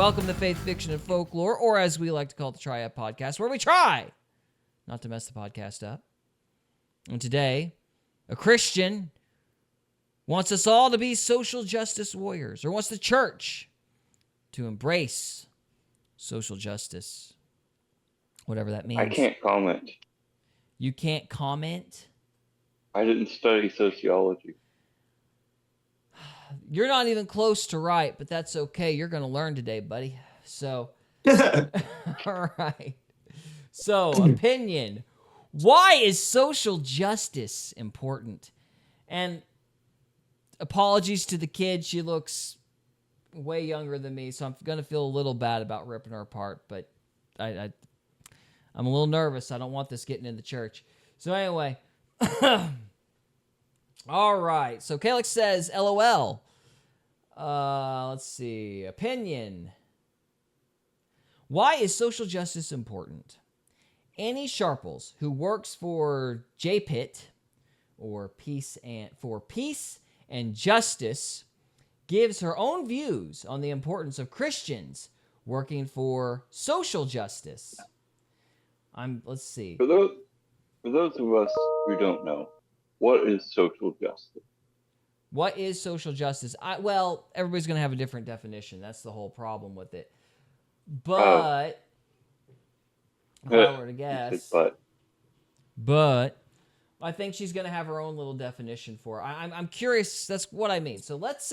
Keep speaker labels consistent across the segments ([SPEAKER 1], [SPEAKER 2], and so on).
[SPEAKER 1] Welcome to Faith, Fiction, and Folklore, or as we like to call it, the Triad Podcast, where we try not to mess the podcast up. And today, a Christian wants us all to be social justice warriors, or wants the church to embrace social justice, whatever that means.
[SPEAKER 2] I can't comment.
[SPEAKER 1] You can't comment?
[SPEAKER 2] I didn't study sociology.
[SPEAKER 1] You're not even close to right, but that's okay. You're going to learn today, buddy. So, all right. So, opinion. Why is social justice important? And apologies to the kid. She looks way younger than me, so I'm going to feel a little bad about ripping her apart, but I'm a little nervous. I don't want this getting in the church. So anyway, all right. So Calix says, LOL. Let's see. Opinion. Why is social justice important? Annie Sharples, who works for JPIT, or Peace and Justice, gives her own views on the importance of Christians working for social justice. Let's see.
[SPEAKER 2] For those of us who don't know, what is social justice?
[SPEAKER 1] What is social justice? Well, everybody's going to have a different definition. That's the whole problem with it. But if I were to guess, but I think she's going to have her own little definition for it. I'm curious. That's what I mean. So let's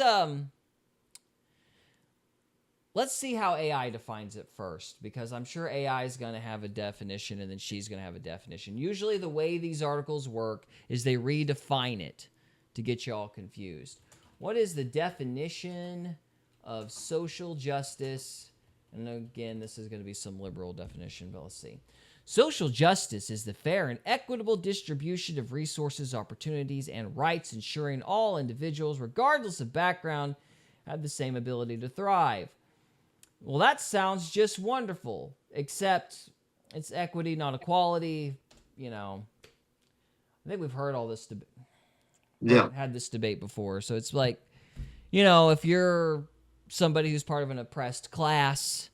[SPEAKER 1] see how AI defines it first, because I'm sure AI is going to have a definition and then she's going to have a definition. Usually the way these articles work is they redefine it to get you all confused. What is the definition of social justice? And again, this is going to be some liberal definition, but let's see. Social justice is the fair and equitable distribution of resources, opportunities, and rights, ensuring all individuals, regardless of background, have the same ability to thrive. Well, that sounds just wonderful, except it's equity, not equality. You know, I think we've heard all this debate. Yeah. Had this debate before. So it's like, you know, if you're somebody who's part of an oppressed class,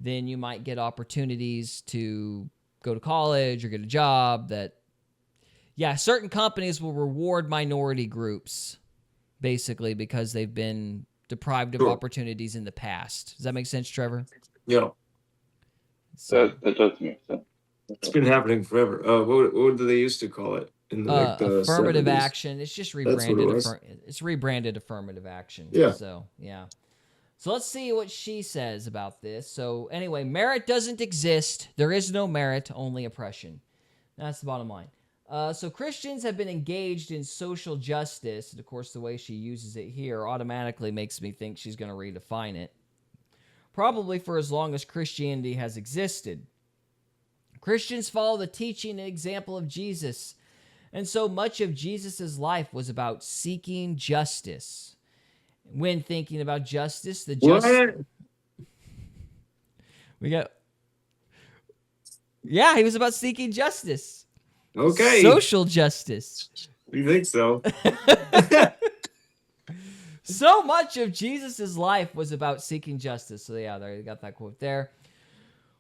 [SPEAKER 1] then you might get opportunities to go to college or get a job that, yeah, certain companies will reward minority groups, basically, because they've been deprived of opportunities in the past. Does that make sense, Trevor?
[SPEAKER 3] Yeah.
[SPEAKER 2] So, that does make sense.
[SPEAKER 3] It's been happening forever. What do they used to call it? In the, the
[SPEAKER 1] affirmative
[SPEAKER 3] 70s?
[SPEAKER 1] action. It's just rebranded. It's rebranded affirmative action.
[SPEAKER 3] Yeah.
[SPEAKER 1] So, yeah. So let's see what she says about this. So anyway, merit doesn't exist. There is no merit, only oppression. That's the bottom line. So Christians have been engaged in social justice. And of course, the way she uses it here automatically makes me think she's going to redefine it. Probably for as long as Christianity has existed. Christians follow the teaching and example of Jesus. And so much of Jesus' life was about seeking justice. When thinking about justice, yeah, he was about seeking justice.
[SPEAKER 3] Okay.
[SPEAKER 1] Social justice.
[SPEAKER 3] You think so?
[SPEAKER 1] So much of Jesus' life was about seeking justice. So yeah, there you got that quote there.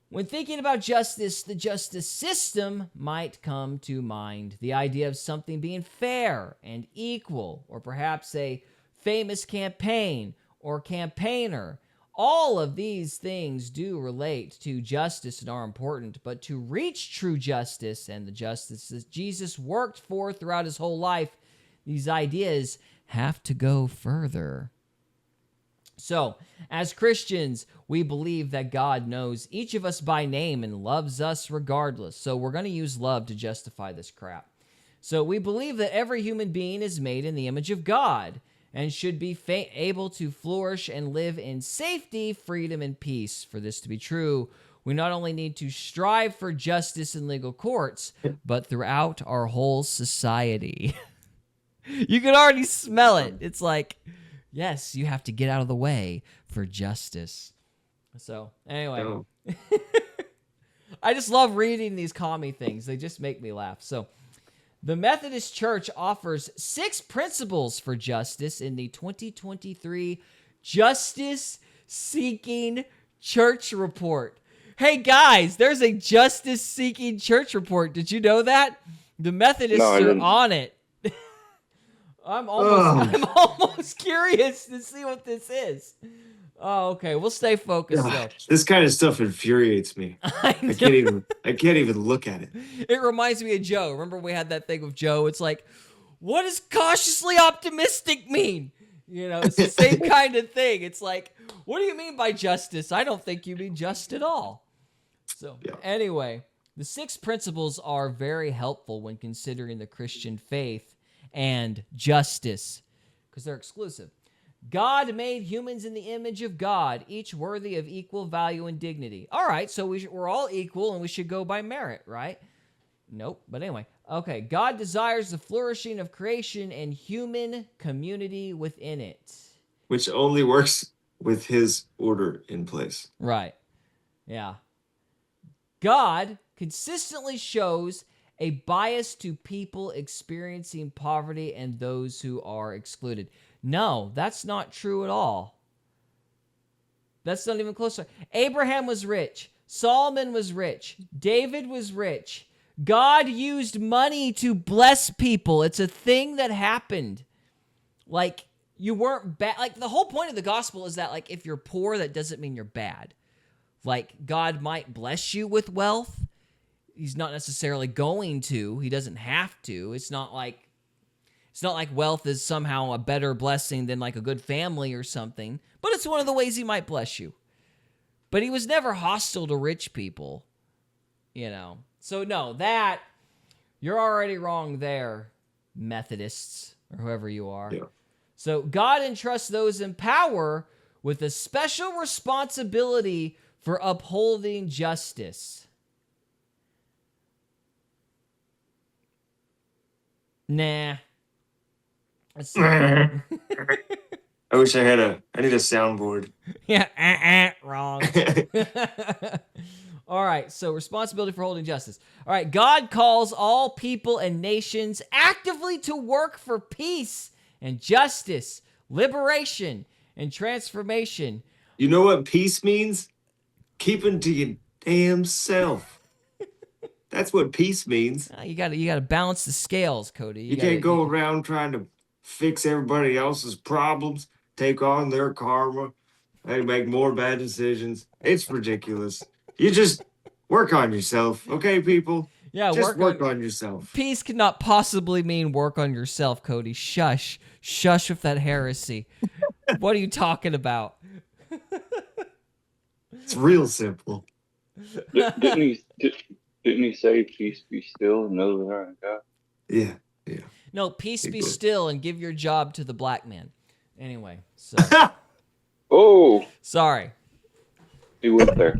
[SPEAKER 1] When thinking about justice, the justice system might come to mind. The idea of something being fair and equal, or perhaps a famous campaign or campaigner. All of these things do relate to justice and are important, but to reach true justice and the justice that Jesus worked for throughout his whole life, these ideas have to go further. So, as Christians, we believe that God knows each of us by name and loves us regardless. So we're going to use love to justify this crap. So we believe that every human being is made in the image of God and should be able to flourish and live in safety, freedom, and peace. For this to be true, we not only need to strive for justice in legal courts, but throughout our whole society. You can already smell it. It's like, yes, you have to get out of the way for justice. So, anyway.
[SPEAKER 3] Oh.
[SPEAKER 1] I just love reading these commie things. They just make me laugh. So, the Methodist Church offers 6 principles for justice in the 2023 Justice Seeking church report. Hey guys, there's a justice-seeking church report. Did you know that? The Methodists
[SPEAKER 2] No, I
[SPEAKER 1] are
[SPEAKER 2] didn't.
[SPEAKER 1] on it. I'm almost curious to see what this is. Oh, okay. We'll stay focused though.
[SPEAKER 3] This kind of stuff infuriates me. I can't even look at it.
[SPEAKER 1] It reminds me of Joe. Remember we had that thing with Joe? It's like, what does cautiously optimistic mean? You know, it's the same kind of thing. It's like, what do you mean by justice? I don't think you mean just at all. So anyway, the 6 principles are very helpful when considering the Christian faith and justice because they're exclusive. God made humans in the image of God, each worthy of equal value and dignity. All right, so we're all equal and we should go by merit, right? Nope, but anyway. Okay, God desires the flourishing of creation and human community within it.
[SPEAKER 3] Which only works with his order in place.
[SPEAKER 1] Right, yeah. God consistently shows a bias to people experiencing poverty and those who are excluded. No, that's not true at all. That's not even close. Abraham was rich. Solomon was rich. David was rich. God used money to bless people. It's a thing that happened. Like, you weren't bad. Like, the whole point of the gospel is that, like, if you're poor, that doesn't mean you're bad. Like, God might bless you with wealth. He's not necessarily going to. He doesn't have to. It's not like wealth is somehow a better blessing than like a good family or something. But it's one of the ways he might bless you. But he was never hostile to rich people. You know. So no, you're already wrong there, Methodists, or whoever you are.
[SPEAKER 3] Yeah.
[SPEAKER 1] So God entrusts those in power with a special responsibility for upholding justice. Nah.
[SPEAKER 3] I wish I need a soundboard.
[SPEAKER 1] Yeah, wrong. All right, so responsibility for holding justice. All right, God calls all people and nations actively to work for peace and justice, liberation and transformation.
[SPEAKER 3] You know what peace means? Keeping to your damn self. That's what peace means.
[SPEAKER 1] You gotta balance the scales, Cody.
[SPEAKER 3] You can't go around trying to fix everybody else's problems, take on their karma, and make more bad decisions. It's ridiculous. You just work on yourself, okay, people?
[SPEAKER 1] Yeah,
[SPEAKER 3] just work on yourself.
[SPEAKER 1] Peace cannot possibly mean work on yourself, Cody. Shush with that heresy. What are you talking about?
[SPEAKER 3] It's real simple.
[SPEAKER 2] Didn't he say, "Peace be still and know that I am God"?
[SPEAKER 3] Yeah.
[SPEAKER 1] No, peace be still and give your job to the black man. Anyway, so.
[SPEAKER 2] Oh.
[SPEAKER 1] Sorry.
[SPEAKER 2] He went there.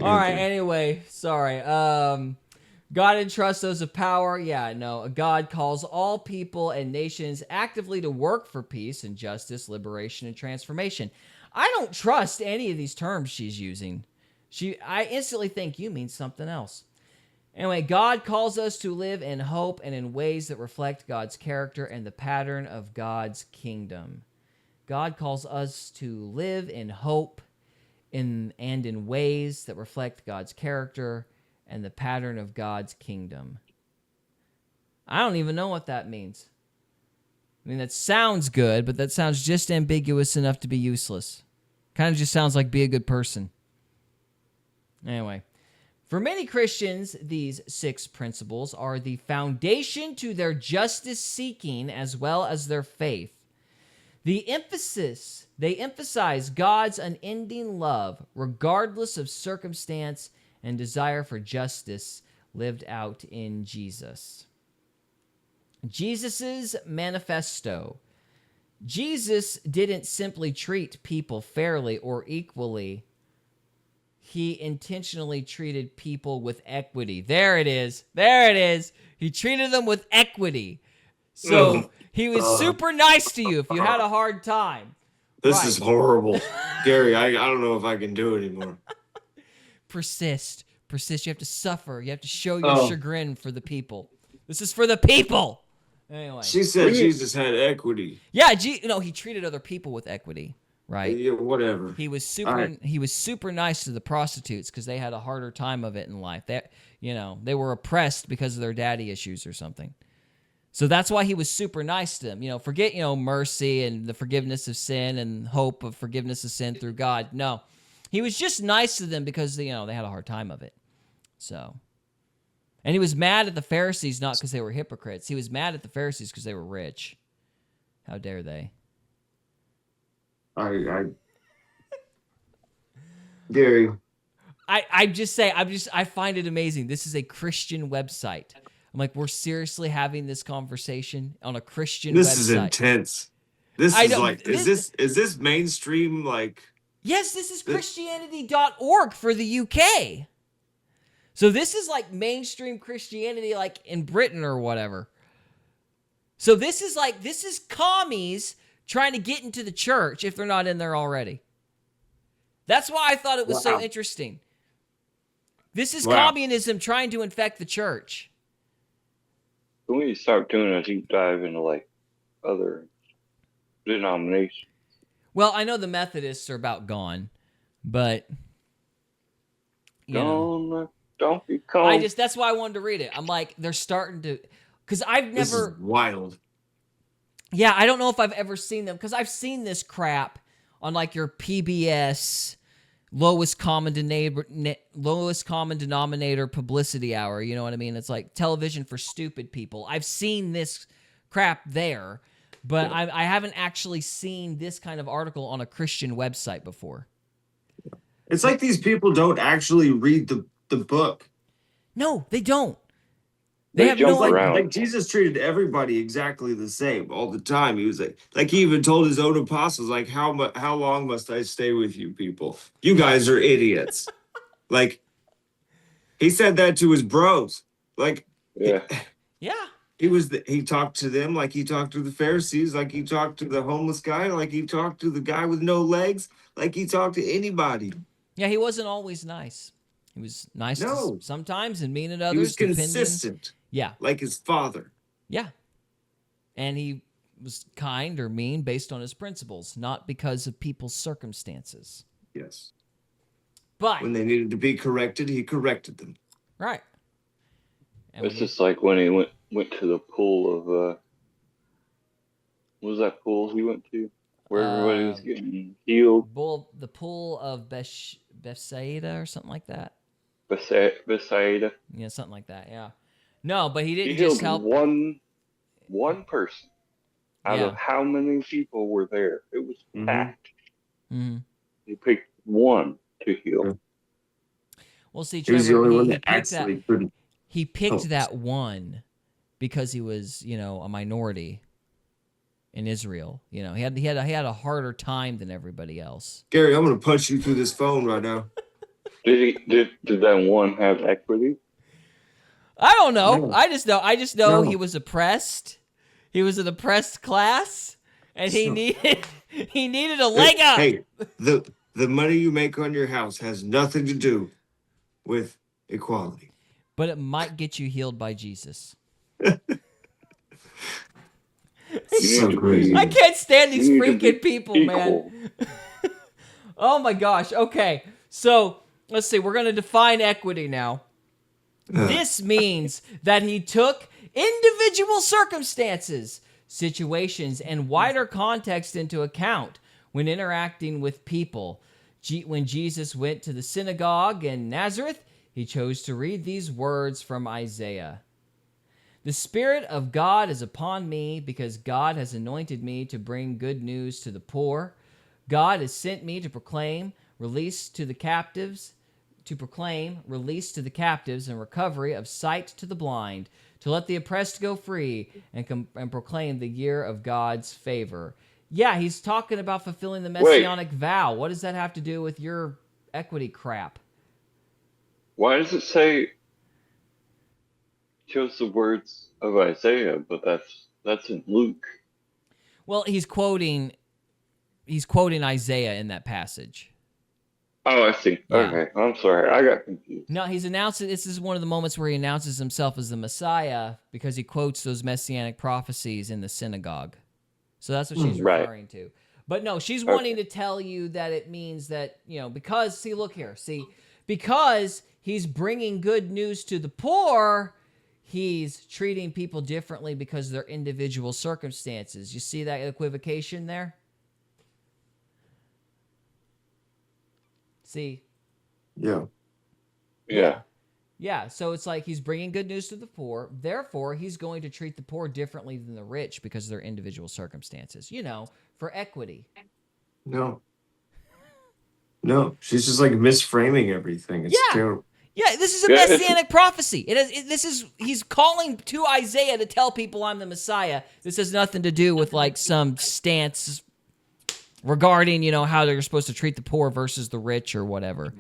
[SPEAKER 1] All right, anyway, sorry. God entrusts those of power. Yeah, no. God calls all people and nations actively to work for peace and justice, liberation, and transformation. I don't trust any of these terms she's using. I instantly think you mean something else. Anyway, God calls us to live in hope and in ways that reflect God's character and the pattern of God's kingdom. God calls us to live in hope and in ways that reflect God's character and the pattern of God's kingdom. I don't even know what that means. I mean, that sounds good, but that sounds just ambiguous enough to be useless. Kind of just sounds like be a good person. Anyway, for many Christians, these 6 principles are the foundation to their justice seeking as well as their faith. They emphasize God's unending love, regardless of circumstance, and desire for justice lived out in Jesus. Jesus's manifesto. Jesus didn't simply treat people fairly or equally. He intentionally treated people with equity. There it is. He treated them with equity. So he was super nice to you if you had a hard time.
[SPEAKER 3] This is horrible. Gary, I don't know if I can do it anymore.
[SPEAKER 1] Persist. You have to suffer. You have to show your chagrin for the people. This is for the people. Anyway.
[SPEAKER 3] She said Jesus had equity.
[SPEAKER 1] Yeah, he treated other people with equity. right?
[SPEAKER 3] Yeah, whatever.
[SPEAKER 1] He was
[SPEAKER 3] All right.
[SPEAKER 1] super nice to the prostitutes because they had a harder time of it in life. They were oppressed because of their daddy issues or something. So that's why he was super nice to them. Forget, mercy and the forgiveness of sin and hope of forgiveness of sin through God. No, he was just nice to them because, they had a hard time of it. So, and he was mad at the Pharisees, not because they were hypocrites. He was mad at the Pharisees because they were rich. How dare they?
[SPEAKER 3] Gary.
[SPEAKER 1] I find it amazing. This is a Christian website. I'm like, we're seriously having this conversation on a Christian website.
[SPEAKER 3] This is intense. This
[SPEAKER 1] I
[SPEAKER 3] is
[SPEAKER 1] know,
[SPEAKER 3] like, is this mainstream? Like,
[SPEAKER 1] yes, this is Christianity.org for the UK. So this is like mainstream Christianity, like in Britain or whatever. So this is commies trying to get into the church if they're not in there already. That's why I thought it was so interesting. This is communism trying to infect the church.
[SPEAKER 2] When you start doing a deep dive into like other denominations.
[SPEAKER 1] Well, I know the Methodists are about gone, but
[SPEAKER 2] Don't be calm.
[SPEAKER 1] that's why I wanted to read it. I'm like, they're starting to, because I've never.
[SPEAKER 3] This is wild.
[SPEAKER 1] Yeah, I don't know if I've ever seen them because I've seen this crap on like your PBS lowest common denominator publicity hour. You know what I mean? It's like television for stupid people. I've seen this crap there, but I haven't actually seen this kind of article on a Christian website before.
[SPEAKER 3] It's like these people don't actually read the book.
[SPEAKER 1] No, they don't.
[SPEAKER 2] They have jump around.
[SPEAKER 3] Like Jesus treated everybody exactly the same all the time. He was like he even told his own apostles, like, how long must I stay with you people? You guys are idiots. Like, he said that to his bros. Like,
[SPEAKER 2] yeah.
[SPEAKER 3] He talked to them like he talked to the Pharisees, like he talked to the homeless guy, like he talked to the guy with no legs, like he talked to anybody.
[SPEAKER 1] Yeah, he wasn't always nice. He was nice sometimes and mean at others.
[SPEAKER 3] He was consistent.
[SPEAKER 1] Yeah.
[SPEAKER 3] Like his father.
[SPEAKER 1] Yeah. And he was kind or mean based on his principles, not because of people's circumstances.
[SPEAKER 3] Yes.
[SPEAKER 1] But
[SPEAKER 3] when they needed to be corrected, he corrected them.
[SPEAKER 1] Right. And
[SPEAKER 2] it's just like when he went to the pool of what was that pool he went to? Where everybody was getting healed.
[SPEAKER 1] The pool of Bethsaida or something like that.
[SPEAKER 2] Bethsaida.
[SPEAKER 1] Yeah, something like that. Yeah. No, but he didn't
[SPEAKER 2] just
[SPEAKER 1] help
[SPEAKER 2] one person out of how many people were there. It was packed.
[SPEAKER 1] Mm-hmm.
[SPEAKER 2] He picked one to heal.
[SPEAKER 1] Well, see,
[SPEAKER 3] Trevor, he was the only one that actually couldn't.
[SPEAKER 1] He picked that one because he was, a minority in Israel. He had a harder time than everybody else.
[SPEAKER 3] Gary, I'm gonna punch you through this phone right now.
[SPEAKER 2] Did that one have equity?
[SPEAKER 1] I don't know.
[SPEAKER 3] No.
[SPEAKER 1] I just know he was oppressed. He was an oppressed class, and he needed a leg up.
[SPEAKER 3] Hey, the money you make on your house has nothing to do with equality.
[SPEAKER 1] But it might get you healed by Jesus.
[SPEAKER 3] So crazy.
[SPEAKER 1] I can't stand these freaking people, man. Oh my gosh. Okay. So let's see. We're going to define equity now. This means that he took individual circumstances, situations, and wider context into account when interacting with people. When Jesus went to the synagogue in Nazareth, he chose to read these words from Isaiah. The Spirit of God is upon me because God has anointed me to bring good news to the poor. God has sent me to proclaim release to the captives, and recovery of sight to the blind, to let the oppressed go free, and proclaim the year of God's favor. Yeah, he's talking about fulfilling the messianic vow. What does that have to do with your equity crap?
[SPEAKER 2] Why does it say chose the words of Isaiah, but that's in Luke?
[SPEAKER 1] Well, he's quoting Isaiah in that passage.
[SPEAKER 2] Oh, I see. Yeah. Okay, I'm sorry. I got confused.
[SPEAKER 1] No, he's announcing, this is one of the moments where he announces himself as the Messiah because he quotes those messianic prophecies in the synagogue. So that's what she's referring to. But no, she's
[SPEAKER 2] Okay.
[SPEAKER 1] wanting to tell you that it means that, because, because he's bringing good news to the poor, he's treating people differently because of their individual circumstances. You see that equivocation there? See?
[SPEAKER 3] Yeah.
[SPEAKER 2] Yeah.
[SPEAKER 1] Yeah, so it's like he's bringing good news to the poor. Therefore, he's going to treat the poor differently than the rich because of their individual circumstances. For equity.
[SPEAKER 3] No. No. She's just like misframing everything. It's
[SPEAKER 1] Yeah.
[SPEAKER 3] terrible.
[SPEAKER 1] Yeah, this is a
[SPEAKER 2] Yeah, it's-
[SPEAKER 1] messianic prophecy. He's calling to Isaiah to tell people I'm the Messiah. This has nothing to do with like some stance regarding, how they're supposed to treat the poor versus the rich or whatever.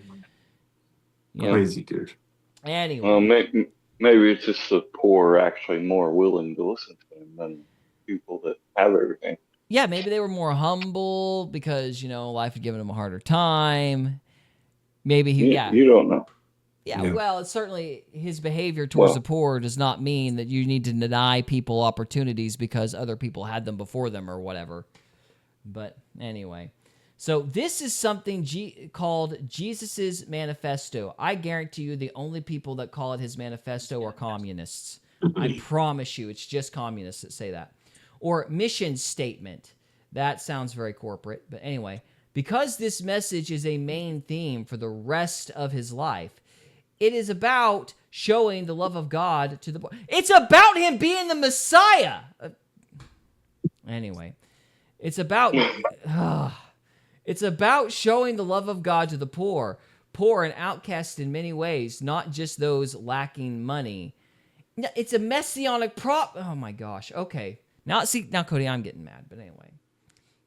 [SPEAKER 3] Crazy dude.
[SPEAKER 1] Anyway.
[SPEAKER 2] Well, maybe it's just the poor are actually more willing to listen to him than people that have everything.
[SPEAKER 1] Yeah, maybe they were more humble because, life had given them a harder time. Maybe
[SPEAKER 2] You don't know.
[SPEAKER 1] Yeah, well, it's certainly his behavior towards the poor does not mean that you need to deny people opportunities because other people had them before them or whatever. But anyway, so this is something called Jesus's manifesto. I guarantee you the only people that call it his manifesto are communists. I promise you, it's just communists that say that. Or mission statement. That sounds very corporate, but anyway, because this message is a main theme for the rest of his life, it is about showing the love of God to the poor. It's about him being the Messiah. Anyway, it's about showing the love of God to the poor and outcast in many ways, not just those lacking money. It's a messianic oh my gosh. Okay. Now Cody, I'm getting mad, but anyway.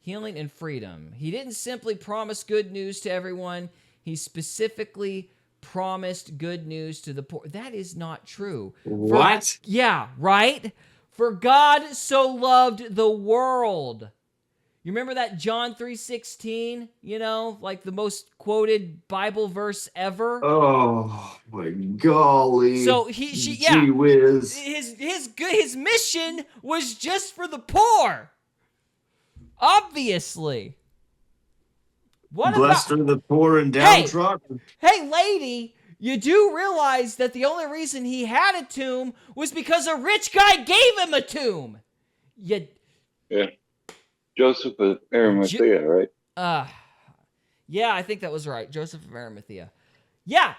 [SPEAKER 1] Healing and freedom. He didn't simply promise good news to everyone. He specifically promised good news to the poor. That is not true.
[SPEAKER 3] What?
[SPEAKER 1] Yeah, right? For God so loved the world. You remember that John 3:16, like the most quoted Bible verse ever?
[SPEAKER 3] Oh my golly.
[SPEAKER 1] So
[SPEAKER 3] Gee whiz.
[SPEAKER 1] His mission was just for the poor. Obviously.
[SPEAKER 3] Blessed are the poor and downtrodden.
[SPEAKER 1] Hey, lady, you do realize that the only reason he had a tomb was because a rich guy gave him a tomb.
[SPEAKER 2] Yeah. Joseph of Arimathea, right?
[SPEAKER 1] Yeah, I think that was right. Joseph of Arimathea. Yeah,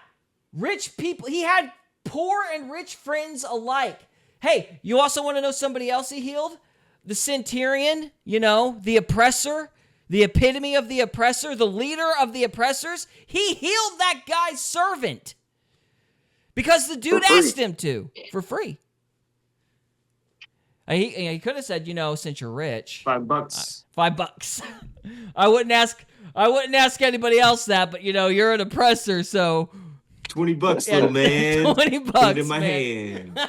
[SPEAKER 1] rich people. He had poor and rich friends alike. Hey, you also want to know somebody else he healed? The centurion, the oppressor. The epitome of the oppressor, the leader of the oppressors, he healed that guy's servant because the dude asked him to for free. He could have said, since you're rich,
[SPEAKER 3] $5.
[SPEAKER 1] $5. I wouldn't ask anybody else that, but you're an oppressor, so
[SPEAKER 3] $20, little man.
[SPEAKER 1] $20,
[SPEAKER 3] put it in my
[SPEAKER 1] man.
[SPEAKER 3] hand.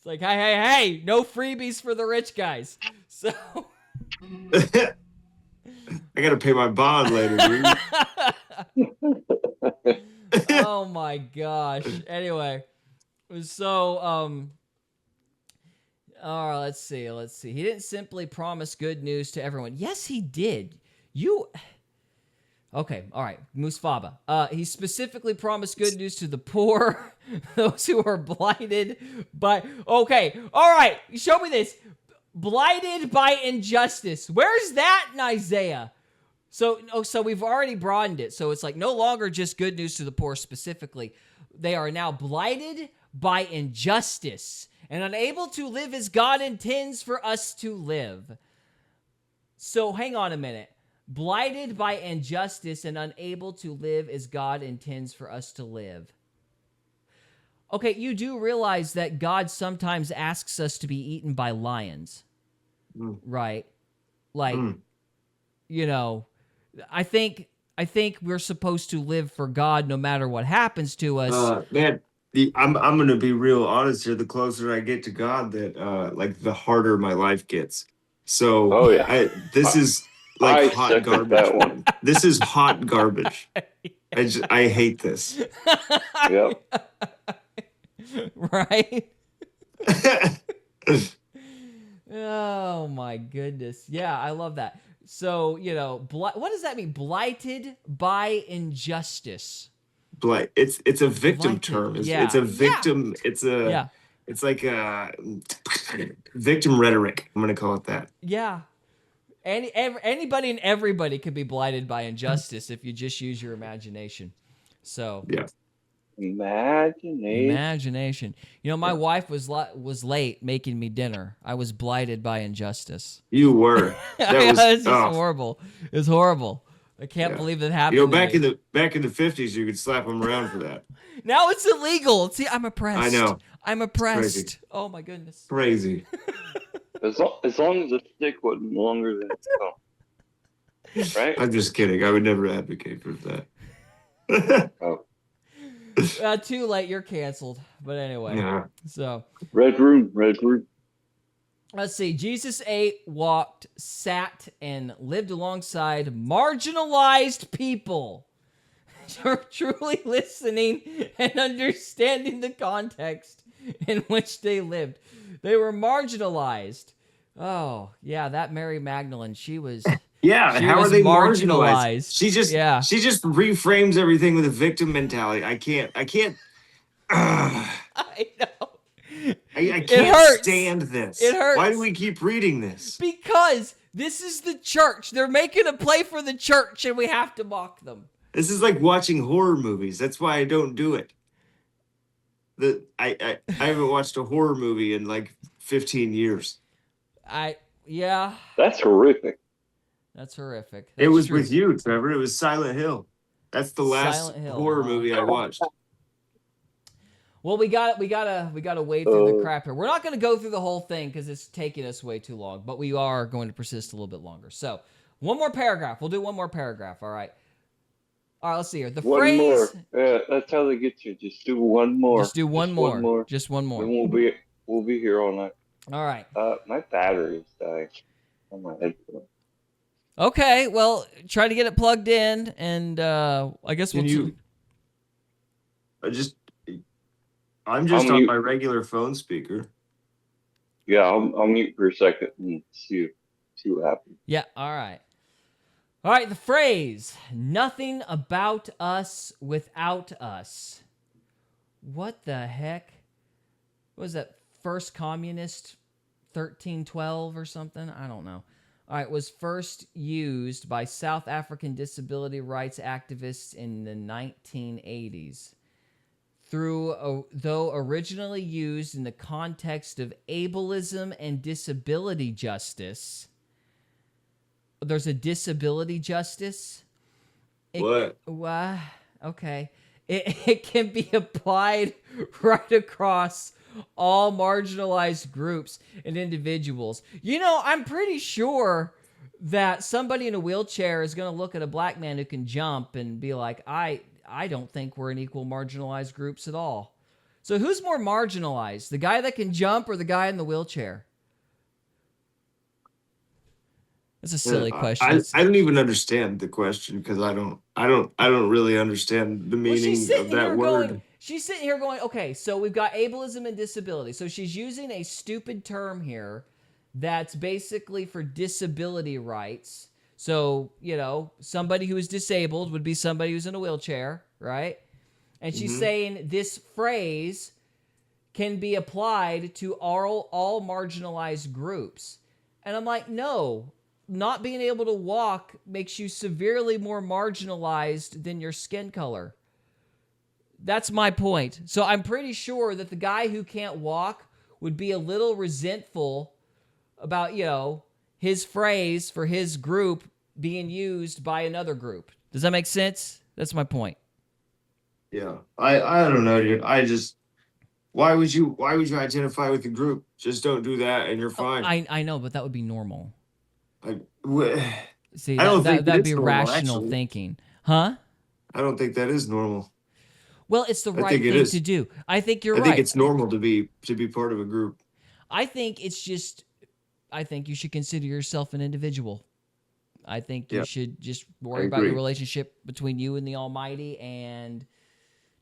[SPEAKER 1] Like, hey, no freebies for the rich guys. So
[SPEAKER 3] I gotta pay my bond later, dude.
[SPEAKER 1] Oh my gosh. Anyway, so all right, let's see. He didn't simply promise good news to everyone. Yes, he did. Okay, all right, Musfaba. He specifically promised good news to the poor, those who are blighted by... Okay, all right, show me this. Blighted by injustice. Where's that in Isaiah? So we've already broadened it. So it's like no longer just good news to the poor specifically. They are now blighted by injustice and unable to live as God intends for us to live. So hang on a minute. Blighted by injustice and unable to live as God intends for us to live. Okay, you do realize that God sometimes asks us to be eaten by lions, right? Like, I think we're supposed to live for God no matter what happens to us.
[SPEAKER 3] Man, I'm gonna be real honest here. The closer I get to God, the harder my life gets. So, this is like hot garbage.
[SPEAKER 2] That one.
[SPEAKER 3] This is hot garbage. I hate this.
[SPEAKER 2] Yep.
[SPEAKER 1] Right? Oh my goodness. Yeah, I love that. So, what does that mean? Blighted by injustice.
[SPEAKER 3] It's a victim
[SPEAKER 1] Blighted.
[SPEAKER 3] term. It's
[SPEAKER 1] Yeah.
[SPEAKER 3] a
[SPEAKER 1] Yeah.
[SPEAKER 3] victim.
[SPEAKER 1] Yeah.
[SPEAKER 3] It's like a victim rhetoric. I'm gonna call it that.
[SPEAKER 1] Yeah. Anybody and everybody could be blighted by injustice if you just use your imagination. So,
[SPEAKER 3] Yeah.
[SPEAKER 1] imagination. My wife was late making me dinner. I was blighted by injustice.
[SPEAKER 3] You were. That was
[SPEAKER 1] It's just horrible. It's horrible. I can't believe that happened. To
[SPEAKER 3] back
[SPEAKER 1] me.
[SPEAKER 3] in the 50s, you could slap them around for that.
[SPEAKER 1] Now it's illegal. See, I'm oppressed.
[SPEAKER 3] I know.
[SPEAKER 1] I'm oppressed. Oh my goodness.
[SPEAKER 3] Crazy.
[SPEAKER 2] As long as the stick wasn't longer than its thumb. Right?
[SPEAKER 3] I'm just kidding. I would never advocate for that.
[SPEAKER 2] Oh.
[SPEAKER 1] Too late. You're canceled. But anyway.
[SPEAKER 3] Yeah.
[SPEAKER 1] So.
[SPEAKER 2] Red room.
[SPEAKER 1] Let's see. Jesus ate, walked, sat, and lived alongside marginalized people. Truly listening and understanding the context in which they lived. They were marginalized. Oh, yeah, that Mary Magdalene, she was...
[SPEAKER 3] Yeah, how are they marginalized? She just reframes everything with a victim mentality. I can't
[SPEAKER 1] I know.
[SPEAKER 3] I can't stand this.
[SPEAKER 1] It hurts.
[SPEAKER 3] Why do we keep reading this?
[SPEAKER 1] Because this is the church. They're making a play for the church, and we have to mock them.
[SPEAKER 3] This is like watching horror movies. That's why I don't do it. I haven't watched a horror movie in like 15 years.
[SPEAKER 1] Yeah.
[SPEAKER 2] That's horrific.
[SPEAKER 1] That's horrific.
[SPEAKER 3] It was with you, Trevor. It was Silent Hill. That's the last
[SPEAKER 1] Silent Hill,
[SPEAKER 3] horror movie I watched.
[SPEAKER 1] Well, we gotta wade through the crap here. We're not gonna go through the whole thing because it's taking us way too long, but we are going to persist a little bit longer. So, one more paragraph. We'll do one more paragraph. All right. All right. Let's see here. The
[SPEAKER 2] One
[SPEAKER 1] phrase.
[SPEAKER 2] more. Yeah, that's how they get you. Just do one more.
[SPEAKER 1] Just do one more. Just one more.
[SPEAKER 2] Then we'll be here all night.
[SPEAKER 1] All right.
[SPEAKER 2] My battery's dying on my headphone.
[SPEAKER 1] Okay. Well, try to get it plugged in, and I guess we'll.
[SPEAKER 3] I'm just on my regular phone speaker.
[SPEAKER 2] Yeah, I'll mute for a second and see what happens.
[SPEAKER 1] Yeah, all right. All right, the phrase, nothing about us without us. What the heck? What was that, First Communist 1312 or something? I don't know. All right, was first used by South African disability rights activists in the 1980s. Though originally used in the context of ableism and disability justice. There's a disability justice?
[SPEAKER 3] What?
[SPEAKER 1] Okay. It can be applied right across all marginalized groups and individuals. I'm pretty sure that somebody in a wheelchair is going to look at a black man who can jump and be like, I don't think we're in equal marginalized groups at all. So who's more marginalized, the guy that can jump or the guy in the wheelchair? That's a silly question.
[SPEAKER 3] I don't even understand the question because I don't really understand the meaning of that word.
[SPEAKER 1] She's sitting here going, okay, so we've got ableism and disability. So she's using a stupid term here that's basically for disability rights. So, somebody who is disabled would be somebody who's in a wheelchair, right? And she's saying this phrase can be applied to all marginalized groups. And I'm like, no, not being able to walk makes you severely more marginalized than your skin color. That's my point. So I'm pretty sure that the guy who can't walk would be a little resentful about, his phrase for his group being used by another group. Does that make sense? That's my point.
[SPEAKER 3] Yeah. I don't know, dude. Why would you identify with the group? Just don't do that and you're fine.
[SPEAKER 1] I know, but that would be normal. See,
[SPEAKER 3] I don't think
[SPEAKER 1] that'd be
[SPEAKER 3] normal,
[SPEAKER 1] rational
[SPEAKER 3] actually.
[SPEAKER 1] Thinking. Huh?
[SPEAKER 3] I don't think that is normal.
[SPEAKER 1] Well, it's the right thing to do. I think you're right.
[SPEAKER 3] I think it's normal to be part of a group.
[SPEAKER 1] I think you should consider yourself an individual. I think you should just worry about your relationship between you and the Almighty and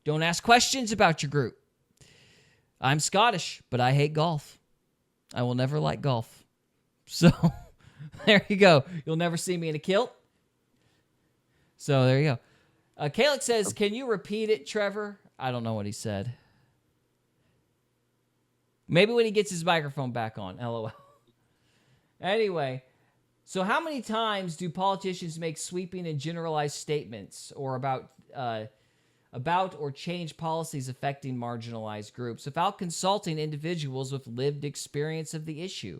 [SPEAKER 1] don't ask questions about your group. I'm Scottish, but I hate golf. I will never like golf. So there you go. You'll never see me in a kilt. So there you go. Caleb says, can you repeat it, Trevor? I don't know what he said. Maybe when he gets his microphone back on. LOL. Anyway, so how many times do politicians make sweeping and generalized statements or about or change policies affecting marginalized groups without consulting individuals with lived experience of the issue?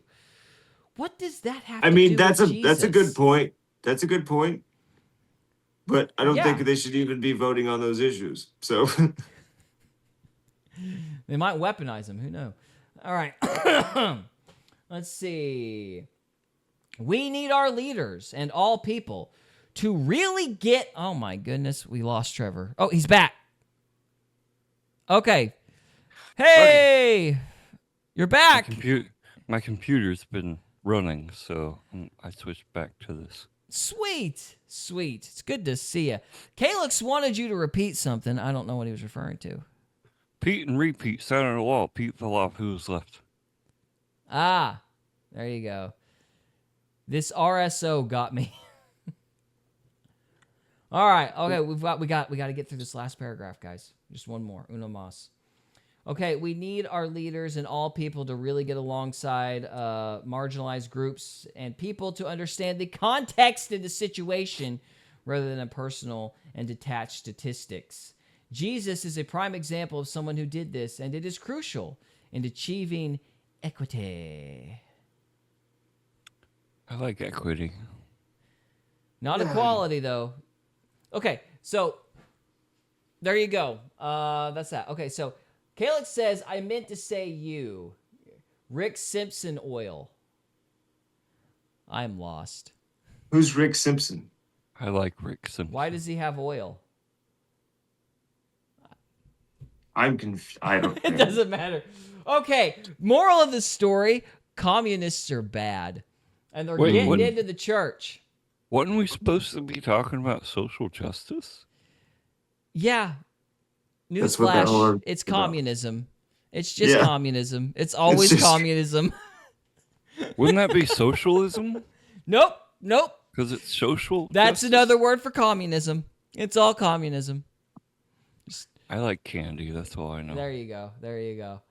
[SPEAKER 1] What does that have to do
[SPEAKER 3] that's
[SPEAKER 1] with
[SPEAKER 3] that's a good point. That's a good point. But I don't
[SPEAKER 1] Yeah.
[SPEAKER 3] think they should even be voting on those issues. So
[SPEAKER 1] They might weaponize them. Who knows? All right. Let's see. We need our leaders and all people to really get... Oh, my goodness. We lost Trevor. Oh, he's back. Okay. Hey! You're back.
[SPEAKER 4] My computer's been running, so I switched back to this.
[SPEAKER 1] Sweet. It's good to see you. Calix wanted you to repeat something. I don't know what he was referring to.
[SPEAKER 4] Pete and repeat, sat on the wall. Pete fell off. Who was left?
[SPEAKER 1] Ah, there you go. This RSO got me. All right. Okay, we got to get through this last paragraph, guys. Just one more. Uno mas. Okay, we need our leaders and all people to really get alongside marginalized groups and people to understand the context of the situation rather than personal and detached statistics. Jesus is a prime example of someone who did this, and it is crucial in achieving equity.
[SPEAKER 4] I like equity.
[SPEAKER 1] Not equality, though. Okay, so there you go. That's that. Okay, so Calix says, I meant to say you. Rick Simpson oil. I'm lost.
[SPEAKER 3] who's Rick Simpson?
[SPEAKER 4] I like Rick Simpson.
[SPEAKER 1] Why does he have oil?
[SPEAKER 3] I'm confused. I don't
[SPEAKER 1] It doesn't matter. Okay, moral of the story, communists are bad. And they're getting into the church.
[SPEAKER 4] Wasn't we supposed to be talking about social justice?
[SPEAKER 1] Yeah.
[SPEAKER 3] That's what that
[SPEAKER 1] Newsflash,
[SPEAKER 3] word
[SPEAKER 1] it's
[SPEAKER 3] is about.
[SPEAKER 1] communism. It's just
[SPEAKER 3] Yeah.
[SPEAKER 1] communism. It's always
[SPEAKER 3] just-
[SPEAKER 1] communism.
[SPEAKER 4] Wouldn't that be socialism?
[SPEAKER 1] Nope.
[SPEAKER 4] Because it's social
[SPEAKER 1] That's
[SPEAKER 4] justice?
[SPEAKER 1] another word for communism. It's all communism.
[SPEAKER 4] I like candy. That's all I know.
[SPEAKER 1] There you go.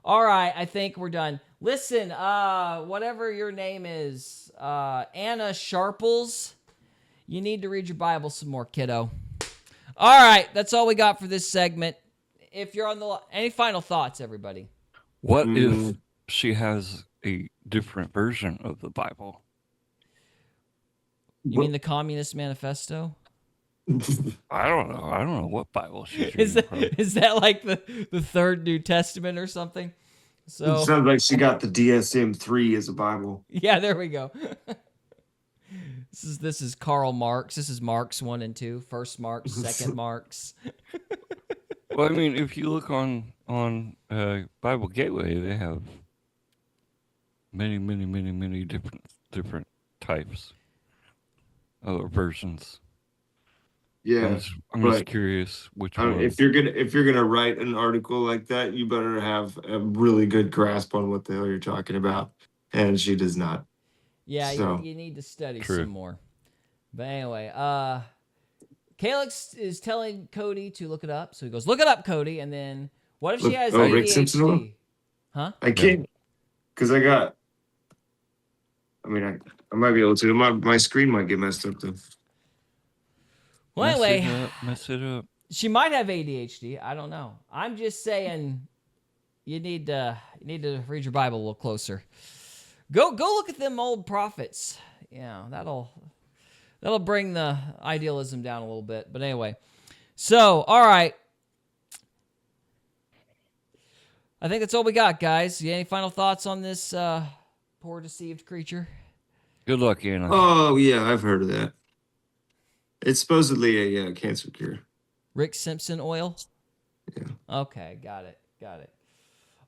[SPEAKER 1] All right, I think we're done. Listen, whatever your name is, Anna Sharples, you need to read your Bible some more, kiddo. All right, that's all we got for this segment. If you're on any final thoughts, everybody?
[SPEAKER 4] What if she has a different version of the Bible?
[SPEAKER 1] You mean the Communist Manifesto?
[SPEAKER 4] I don't know. I don't know what Bible she's
[SPEAKER 1] Is
[SPEAKER 4] reading from.
[SPEAKER 1] is that like the third New Testament or something? So
[SPEAKER 3] It sounds like she got the DSM-3 as a Bible.
[SPEAKER 1] yeah, there we go. This is Karl Marx. This is Marx 1 and 2. First Marx, second Marx.
[SPEAKER 4] Well, I mean, if you look on Bible Gateway, they have many different types of versions.
[SPEAKER 3] Yeah.
[SPEAKER 4] I'm
[SPEAKER 3] but
[SPEAKER 4] just curious which one.
[SPEAKER 3] if you're gonna write an article like that, you better have a really good grasp on what the hell you're talking about. And she does not.
[SPEAKER 1] Yeah,
[SPEAKER 3] So.
[SPEAKER 1] you need to study
[SPEAKER 4] True.
[SPEAKER 1] some more. But anyway, Calix is telling Cody to look it up. So he goes, look it up, Cody. And then what if she has
[SPEAKER 3] Rick Simpson one?
[SPEAKER 1] ADHD? Huh?
[SPEAKER 3] I can't because I might be able to. My screen might get messed up though.
[SPEAKER 1] Well, anyway,
[SPEAKER 4] Mess it up.
[SPEAKER 1] she might have ADHD. I don't know. I'm just saying you need to read your Bible a little closer. Go look at them old prophets. Yeah, that'll bring the idealism down a little bit. But anyway, so all right. I think that's all we got, guys. You any final thoughts on this poor deceived creature?
[SPEAKER 4] Good luck, Anna.
[SPEAKER 3] Oh yeah, I've heard of that. It's supposedly a cancer cure.
[SPEAKER 1] Rick Simpson oil?
[SPEAKER 3] Yeah.
[SPEAKER 1] Okay, got it.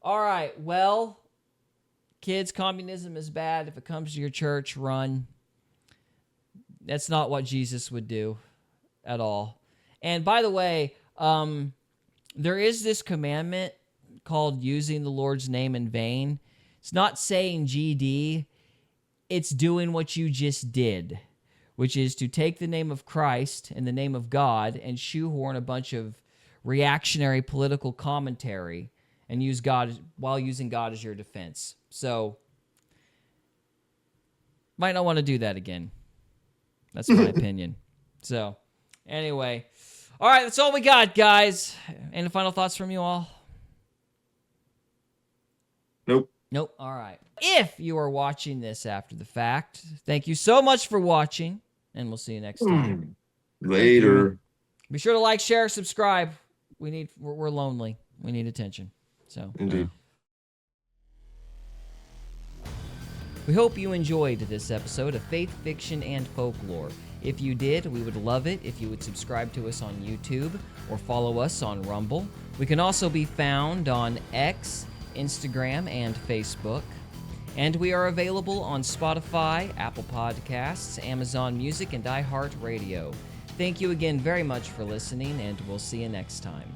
[SPEAKER 1] All right, well, kids, communism is bad. If it comes to your church, run. That's not what Jesus would do at all. And by the way, there is this commandment called using the Lord's name in vain. It's not saying GD. It's doing what you just did, which is to take the name of Christ and the name of God and shoehorn a bunch of reactionary political commentary and use God while using God as your defense. So, might not want to do that again. That's my opinion. So, anyway. All right, that's all we got, guys. Any final thoughts from you all?
[SPEAKER 3] Nope.
[SPEAKER 1] Nope. All right. If you are watching this after the fact, thank you so much for watching, and we'll see you next time.
[SPEAKER 3] Later.
[SPEAKER 1] Be sure to like, share, subscribe. We're lonely. We need attention. So,
[SPEAKER 3] Indeed.
[SPEAKER 1] we hope you enjoyed this episode of Faith, Fiction, and Folklore. If you did, we would love it if you would subscribe to us on YouTube or follow us on Rumble. We can also be found on X, Instagram, and Facebook. And we are available on Spotify, Apple Podcasts, Amazon Music, and iHeartRadio. Thank you again very much for listening, and we'll see you next time.